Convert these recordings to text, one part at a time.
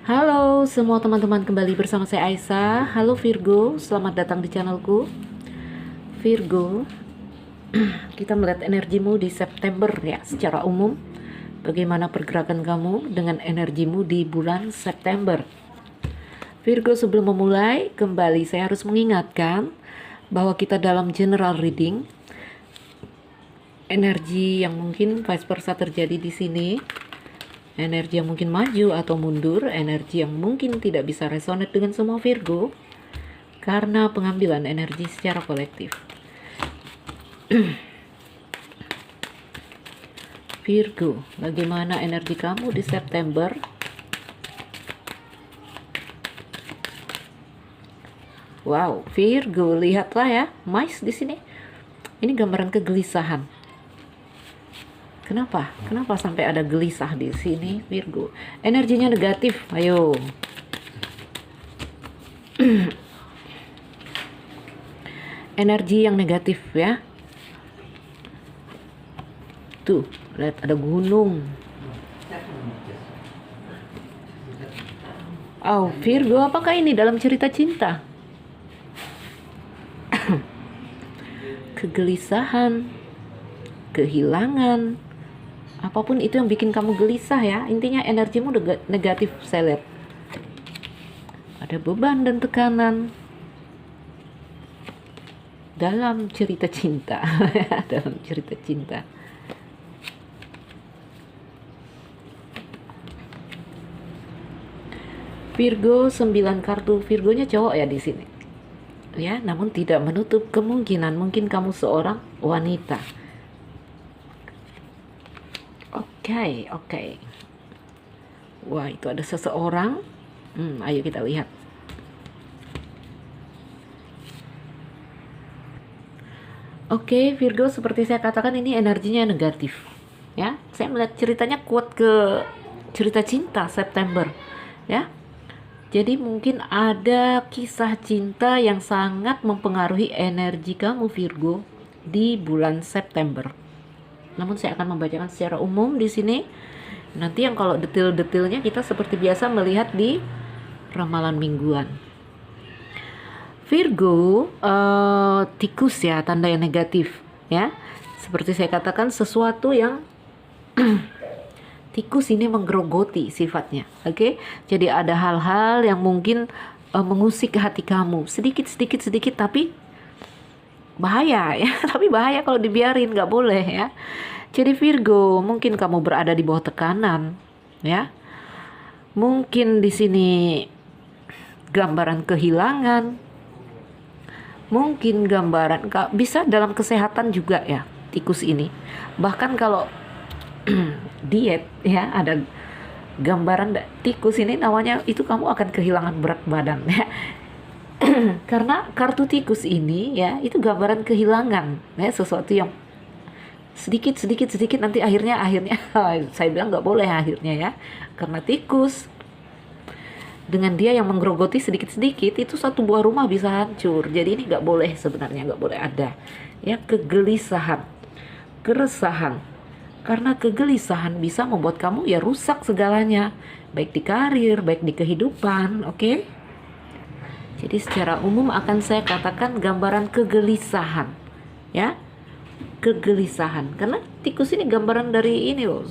Halo semua teman-teman, kembali bersama saya Aisyah. Halo Virgo, selamat datang di channelku. Virgo, kita melihat energimu di September ya, secara umum. Bagaimana pergerakan kamu dengan energimu di bulan September? Virgo, sebelum memulai, kembali saya harus mengingatkan bahwa kita dalam general reading. Energi yang mungkin vice versa terjadi di sini, energi yang mungkin maju atau mundur, energi yang mungkin tidak bisa resonate dengan semua Virgo karena pengambilan energi secara kolektif. Virgo, bagaimana energi kamu di September? Wow, Virgo, lihatlah ya, Mais di sini. Ini gambaran kegelisahan. Kenapa? Kenapa sampai ada gelisah di sini, Virgo? Energinya negatif. Ayo. Energi yang negatif ya. Tuh, lihat ada gunung. Oh, Virgo, apakah ini dalam cerita cinta? Kegelisahan, kehilangan, apapun itu yang bikin kamu gelisah ya. Intinya energimu negatif, saya lihat. Ada beban dan tekanan dalam cerita cinta. Dalam cerita cinta. Virgo 9 kartu. Virgonya cowok ya di sini. Ya, namun tidak menutup kemungkinan mungkin kamu seorang wanita. Oke. Wah, itu ada seseorang. Ayo kita lihat. Oke, Virgo, seperti saya katakan ini energinya negatif. Ya, saya melihat ceritanya kuat ke cerita cinta September. Ya. Jadi mungkin ada kisah cinta yang sangat mempengaruhi energi kamu Virgo di bulan September. Namun saya akan membacakan secara umum di sini. Nanti yang kalau detail-detailnya kita seperti biasa melihat di ramalan mingguan. Virgo, tikus ya, tanda yang negatif ya. Seperti saya katakan, sesuatu yang tikus ini menggerogoti sifatnya, oke? Jadi ada hal-hal yang mungkin mengusik hati kamu sedikit, tapi bahaya ya. Tapi bahaya kalau dibiarin, nggak boleh ya. Jadi Virgo, mungkin kamu berada di bawah tekanan, ya. Mungkin di sini gambaran kehilangan, mungkin gambaran bisa dalam kesehatan juga ya tikus ini. Bahkan kalau diet ya, ada gambaran tikus ini namanya itu kamu akan kehilangan berat badan ya. Karena kartu tikus ini ya itu gambaran kehilangan ya, sesuatu yang sedikit nanti akhirnya saya bilang nggak boleh akhirnya ya, karena tikus dengan dia yang menggerogoti sedikit itu satu buah rumah bisa hancur. Jadi ini nggak boleh, sebenarnya nggak boleh ada ya kegelisahan, keresahan. Karena kegelisahan bisa membuat kamu ya rusak segalanya, baik di karir, baik di kehidupan, oke? Jadi secara umum akan saya katakan gambaran kegelisahan, ya, kegelisahan. Karena tikus ini gambaran dari ini loh,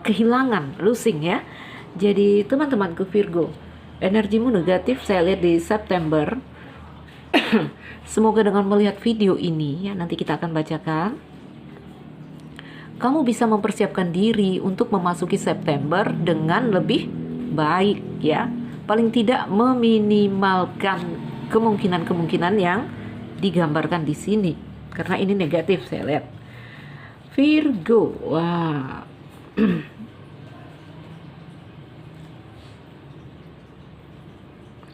kehilangan, losing ya. Jadi teman-temanku Virgo, energimu negatif saya lihat di September. Semoga dengan melihat video ini ya, nanti kita akan bacakan, kamu bisa mempersiapkan diri untuk memasuki September dengan lebih baik ya. Paling tidak meminimalkan kemungkinan yang digambarkan di sini. Karena ini negatif saya lihat. Virgo, wah.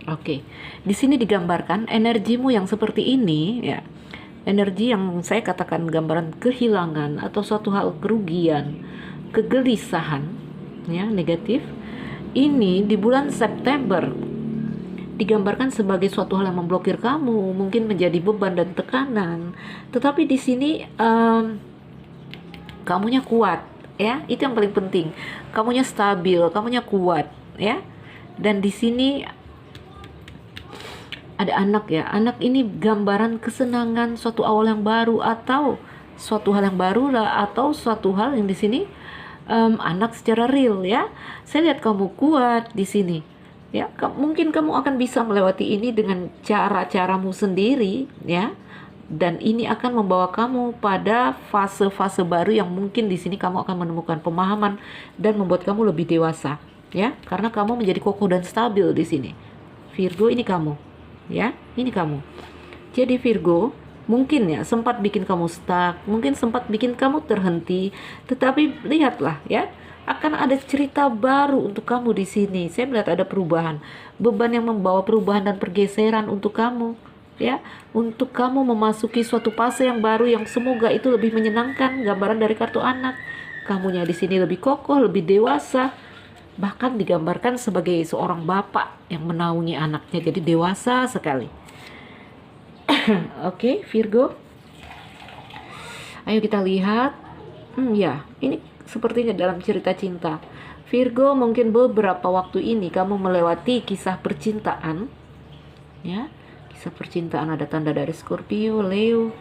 Oke. Di sini digambarkan energimu yang seperti ini ya. Energi yang saya katakan gambaran kehilangan atau suatu hal kerugian, kegelisahan ya, negatif. Ini di bulan September digambarkan sebagai suatu hal yang memblokir kamu, mungkin menjadi beban dan tekanan. Tetapi di sini kamunya kuat, ya. Itu yang paling penting. Kamunya stabil, kamunya kuat, ya. Dan di sini ada anak ya. Anak ini gambaran kesenangan, suatu awal yang baru, atau suatu hal yang baru lah, atau suatu hal yang di sini anak secara real ya. Saya lihat kamu kuat di sini. Ya, mungkin kamu akan bisa melewati ini dengan cara-caramu sendiri ya. Dan ini akan membawa kamu pada fase-fase baru yang mungkin di sini kamu akan menemukan pemahaman dan membuat kamu lebih dewasa ya. Karena kamu menjadi kokoh dan stabil di sini. Virgo, ini kamu. Ya, ini kamu. Jadi Virgo, mungkin ya sempat bikin kamu stuck, mungkin sempat bikin kamu terhenti, tetapi lihatlah ya, akan ada cerita baru untuk kamu di sini. Saya melihat ada perubahan, beban yang membawa perubahan dan pergeseran untuk kamu ya, untuk kamu memasuki suatu fase yang baru yang semoga itu lebih menyenangkan. Gambaran dari kartu anak, kamunya di sini lebih kokoh, lebih dewasa. Bahkan digambarkan sebagai seorang bapak yang menaungi anaknya, jadi dewasa sekali. Oke, Virgo. Ayo kita lihat. Ya, ini sepertinya dalam cerita cinta. Virgo, mungkin beberapa waktu ini kamu melewati kisah percintaan. Ya, kisah percintaan, ada tanda dari Scorpio, Leo.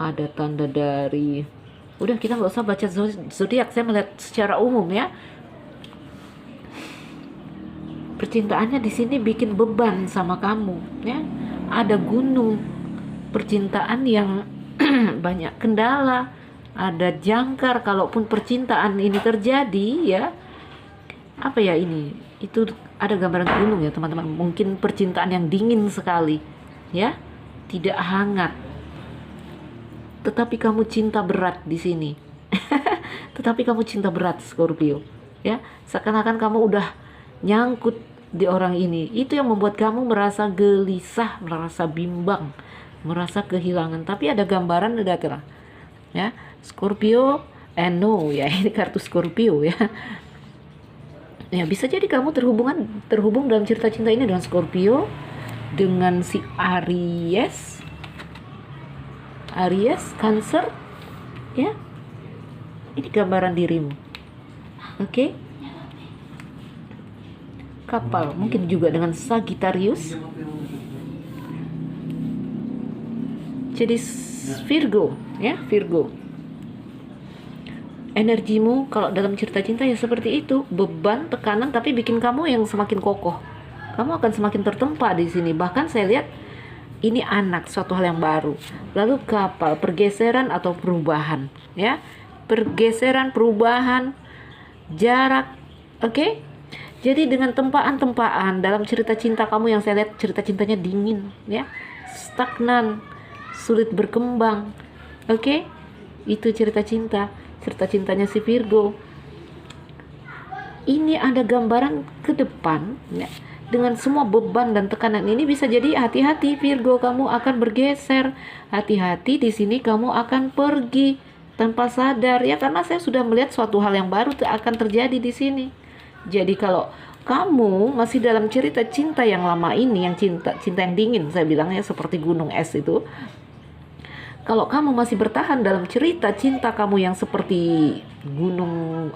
Ada tanda dari... Udah, kita nggak usah baca zodiak. Saya melihat secara umum ya. Percintaannya di sini bikin beban sama kamu ya. Ada gunung percintaan yang banyak kendala, ada jangkar kalaupun percintaan ini terjadi ya. Apa ya ini? Itu ada gambaran gunung ya teman-teman. Mungkin percintaan yang dingin sekali ya, tidak hangat. Tetapi kamu cinta berat di sini. Tetapi kamu cinta berat, Scorpio ya. Seakan-akan kamu udah nyangkut di orang ini. Itu yang membuat kamu merasa gelisah, merasa bimbang, merasa kehilangan. Tapi ada gambaran udah terang ya, Scorpio and no ya, ini kartu Scorpio ya. Ya, bisa jadi kamu terhubung dalam cerita cinta ini dengan Scorpio, dengan si Aries, Cancer ya. Ini gambaran dirimu. Oke. Kapal, mungkin juga dengan Sagittarius. Jadi Virgo ya, Virgo. Energimu kalau dalam cerita cinta ya seperti itu, beban, tekanan, tapi bikin kamu yang semakin kokoh. Kamu akan semakin tertempa di sini. Bahkan saya lihat ini anak, suatu hal yang baru. Lalu kapal, pergeseran atau perubahan ya. Pergeseran, perubahan, jarak. Oke? Jadi dengan tempaan-tempaan dalam cerita cinta kamu yang saya lihat cerita cintanya dingin ya, stagnan, sulit berkembang. Oke? Itu cerita cinta. Cerita cintanya si Virgo. Ini ada gambaran ke depan ya. Dengan semua beban dan tekanan ini bisa jadi hati-hati Virgo, kamu akan bergeser. Hati-hati di sini kamu akan pergi tanpa sadar ya, karena saya sudah melihat suatu hal yang baru akan terjadi di sini. Jadi kalau kamu masih dalam cerita cinta yang lama ini, yang cinta yang dingin saya bilangnya seperti gunung es itu. Kalau kamu masih bertahan dalam cerita cinta kamu yang seperti gunung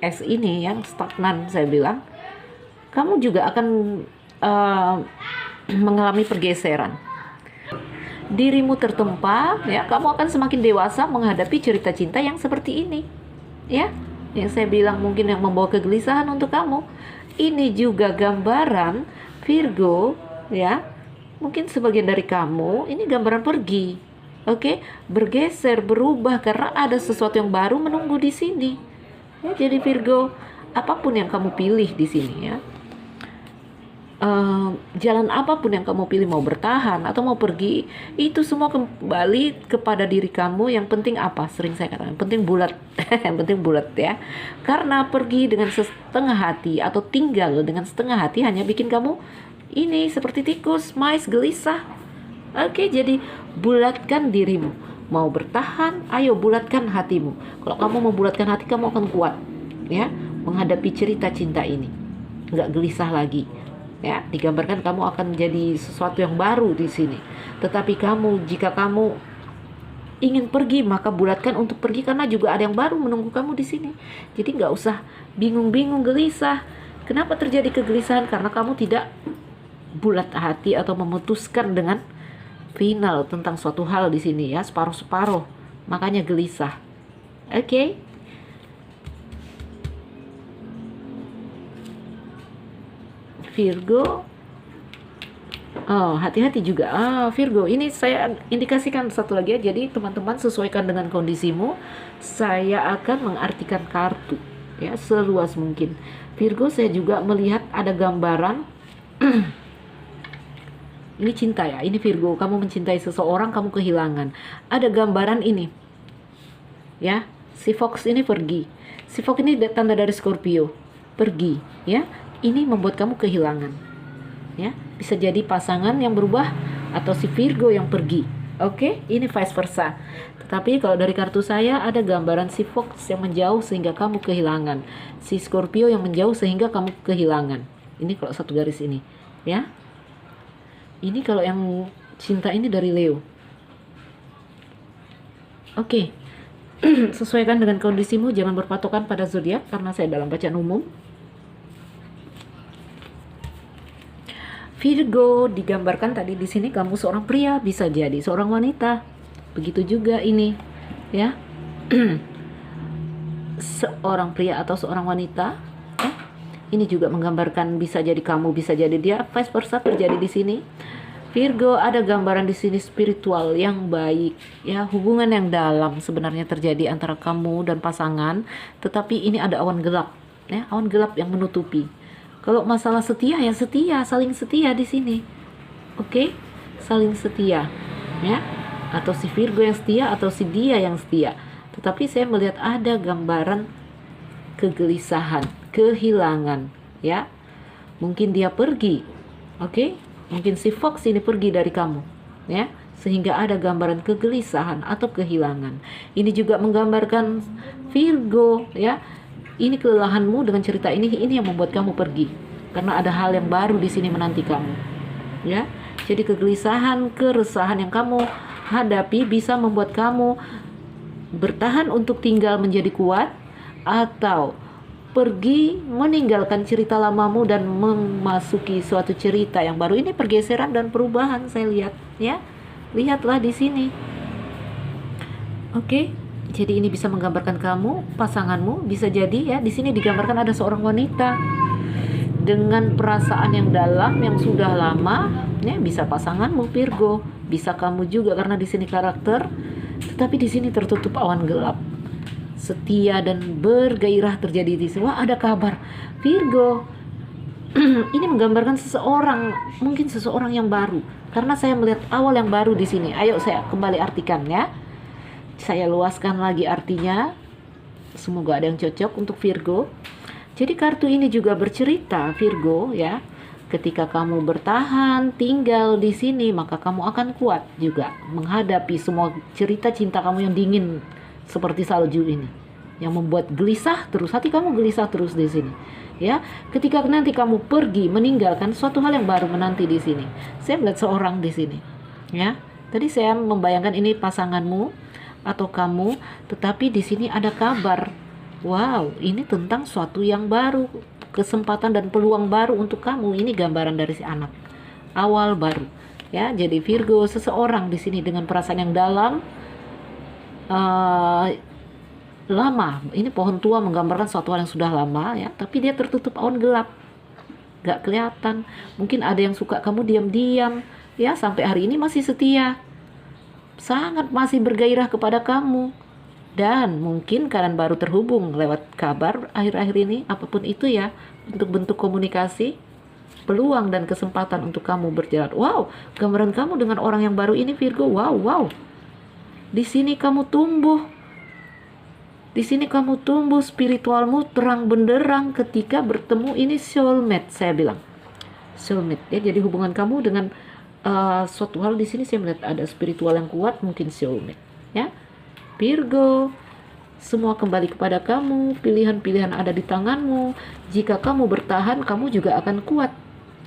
es ini yang stagnan saya bilang, kamu juga akan mengalami pergeseran. Dirimu tertempa ya, kamu akan semakin dewasa menghadapi cerita cinta yang seperti ini. Ya. Yang saya bilang mungkin yang membawa kegelisahan untuk kamu. Ini juga gambaran Virgo ya. Mungkin sebagian dari kamu ini gambaran pergi. Oke, bergeser, berubah karena ada sesuatu yang baru menunggu di sini. Ya, jadi Virgo, apapun yang kamu pilih di sini ya. Jalan apapun yang kamu pilih, mau bertahan atau mau pergi, itu semua kembali kepada diri kamu. Yang penting apa? Sering saya katakan, penting bulat. Yang penting bulat ya. Karena pergi dengan setengah hati atau tinggal dengan setengah hati hanya bikin kamu ini seperti tikus, mais, gelisah. Oke, jadi bulatkan dirimu. Mau bertahan, ayo bulatkan hatimu. Kalau kamu membulatkan hati, kamu akan kuat ya menghadapi cerita cinta ini. Nggak gelisah lagi. Ya, digambarkan kamu akan menjadi sesuatu yang baru di sini. Tetapi kamu, jika kamu ingin pergi, maka bulatkan untuk pergi, karena juga ada yang baru menunggu kamu di sini. Jadi nggak usah bingung-bingung, gelisah. Kenapa terjadi kegelisahan? Karena kamu tidak bulat hati atau memutuskan dengan final tentang suatu hal di sini ya, separuh-separuh. Makanya gelisah. Oke? Virgo. Oh, hati-hati juga. Virgo, ini saya indikasikan satu lagi ya. Jadi teman-teman sesuaikan dengan kondisimu. Saya akan mengartikan kartu ya seluas mungkin. Virgo, saya juga melihat ada gambaran. Ini cinta ya. Ini Virgo, kamu mencintai seseorang, kamu kehilangan. Ada gambaran ini. Ya, si Fox ini pergi. Si Fox ini tanda dari Scorpio. Pergi, ya. Ini membuat kamu kehilangan. Ya, bisa jadi pasangan yang berubah atau si Virgo yang pergi. Oke, ini vice versa. Tetapi kalau dari kartu saya ada gambaran si Fox yang menjauh sehingga kamu kehilangan, si Scorpio yang menjauh sehingga kamu kehilangan. Ini kalau satu garis ini, ya. Ini kalau yang cinta ini dari Leo. Oke. Sesuaikan dengan kondisimu, jangan berpatokan pada zodiak karena saya dalam bacaan umum. Virgo digambarkan tadi di sini kamu seorang pria, bisa jadi seorang wanita. Begitu juga ini, ya. Seorang pria atau seorang wanita. Ini juga menggambarkan bisa jadi kamu, bisa jadi dia. Vice versa terjadi di sini. Virgo, ada gambaran di sini spiritual yang baik, ya, hubungan yang dalam sebenarnya terjadi antara kamu dan pasangan, tetapi ini ada awan gelap, ya, awan gelap yang menutupi. Kalau masalah setia ya setia, saling setia di sini. Oke? Saling setia, ya. Atau si Virgo yang setia atau si dia yang setia. Tetapi saya melihat ada gambaran kegelisahan, kehilangan, ya. Mungkin dia pergi. Oke? Mungkin si Fox ini pergi dari kamu, ya. Sehingga ada gambaran kegelisahan atau kehilangan. Ini juga menggambarkan Virgo, ya. Ini kelelahanmu dengan cerita ini yang membuat kamu pergi. Karena ada hal yang baru di sini menanti kamu. Ya. Jadi kegelisahan, keresahan yang kamu hadapi bisa membuat kamu bertahan untuk tinggal menjadi kuat atau pergi meninggalkan cerita lamamu dan memasuki suatu cerita yang baru. Ini pergeseran dan perubahan saya lihat, ya. Lihatlah di sini. Oke. Jadi ini bisa menggambarkan kamu, pasanganmu, bisa jadi ya di sini digambarkan ada seorang wanita dengan perasaan yang dalam yang sudah lama, ya, bisa pasanganmu Virgo, bisa kamu juga karena di sini karakter, tetapi di sini tertutup awan gelap. Setia dan bergairah terjadi di sini. Wah, ada kabar Virgo. Ini menggambarkan seseorang, mungkin seseorang yang baru. Karena saya melihat awal yang baru di sini. Ayo saya kembali artikan ya. Saya luaskan lagi artinya. Semoga ada yang cocok untuk Virgo. Jadi kartu ini juga bercerita Virgo ya. Ketika kamu bertahan tinggal di sini, maka kamu akan kuat juga menghadapi semua cerita cinta kamu yang dingin seperti salju ini, yang membuat gelisah terus, hati kamu gelisah terus di sini. Ya, ketika nanti kamu pergi meninggalkan, suatu hal yang baru menanti di sini. Saya melihat seorang di sini. Ya, tadi saya membayangkan ini pasanganmu atau kamu, tetapi di sini ada kabar. Wow, ini tentang suatu yang baru, kesempatan dan peluang baru untuk kamu. Ini gambaran dari si anak. Awal baru. Ya, jadi Virgo seseorang di sini dengan perasaan yang dalam, lama. Ini pohon tua menggambarkan suatu hal yang sudah lama ya, tapi dia tertutup awan gelap. Gak kelihatan. Mungkin ada yang suka kamu diam-diam, ya, sampai hari ini masih setia. Sangat masih bergairah kepada kamu. Dan mungkin kalian baru terhubung lewat kabar akhir-akhir ini, apapun itu ya, untuk bentuk komunikasi, peluang dan kesempatan untuk kamu berjalan. Wow, gambaran kamu dengan orang yang baru ini Virgo. Wow. Di sini kamu tumbuh. Di sini kamu tumbuh, spiritualmu terang benderang ketika bertemu ini soulmate, saya bilang. Soulmate ya, jadi hubungan kamu dengan suatu hal di sini saya melihat ada spiritual yang kuat, mungkin soulmate ya. Virgo, semua kembali kepada kamu, pilihan-pilihan ada di tanganmu. Jika kamu bertahan, kamu juga akan kuat.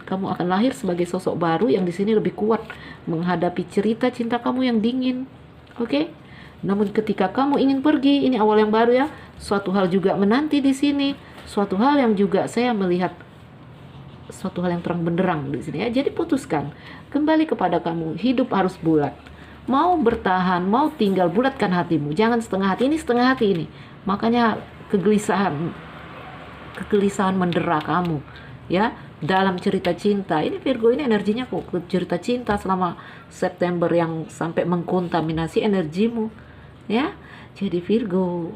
Kamu akan lahir sebagai sosok baru yang di sini lebih kuat menghadapi cerita cinta kamu yang dingin. Oke? Namun ketika kamu ingin pergi, ini awal yang baru ya, suatu hal juga menanti di sini, suatu hal yang juga saya melihat suatu hal yang terang benderang di sini ya. Jadi putuskan, kembali kepada kamu, hidup harus bulat. Mau bertahan, mau tinggal, bulatkan hatimu. Jangan setengah hati ini, setengah hati ini. Makanya kegelisahan mendera kamu ya dalam cerita cinta. Ini Virgo ini energinya kok cerita cinta selama September yang sampai mengkontaminasi energimu ya. Jadi Virgo,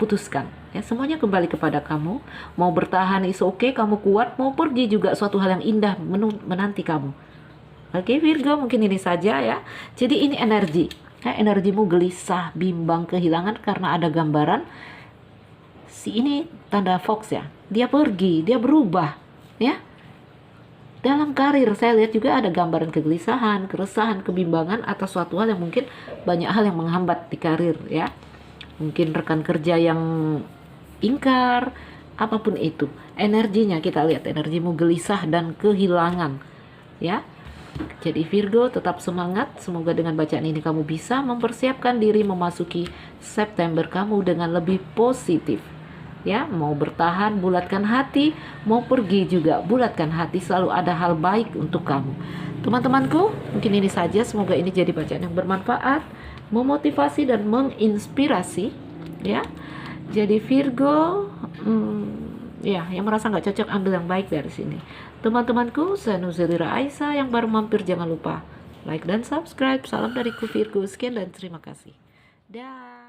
putuskan ya, semuanya kembali kepada kamu. Mau bertahan is okay, kamu kuat. Mau pergi juga suatu hal yang indah menanti kamu. Oke Virgo, mungkin ini saja ya. Jadi ini energi ya, energimu gelisah, bimbang, kehilangan karena ada gambaran si ini tanda Fox ya. Dia pergi, dia berubah ya. Dalam karir saya lihat juga ada gambaran kegelisahan, keresahan, kebimbangan atas suatu hal yang mungkin banyak hal yang menghambat di karir ya. Mungkin rekan kerja yang ingkar, apapun itu. Energinya kita lihat, energimu gelisah dan kehilangan ya. Jadi Virgo tetap semangat. Semoga dengan bacaan ini kamu bisa mempersiapkan diri memasuki September kamu dengan lebih positif. Ya, mau bertahan, bulatkan hati, mau pergi juga, bulatkan hati, selalu ada hal baik untuk kamu. Teman-temanku, mungkin ini saja, semoga ini jadi bacaan yang bermanfaat, memotivasi dan menginspirasi, ya. Jadi Virgo, ya, yang merasa nggak cocok ambil yang baik dari sini. Teman-temanku, saya Nuzulira Aisyah, yang baru mampir jangan lupa like dan subscribe. Salam dariku Virgo, sekian dan terima kasih. Dah.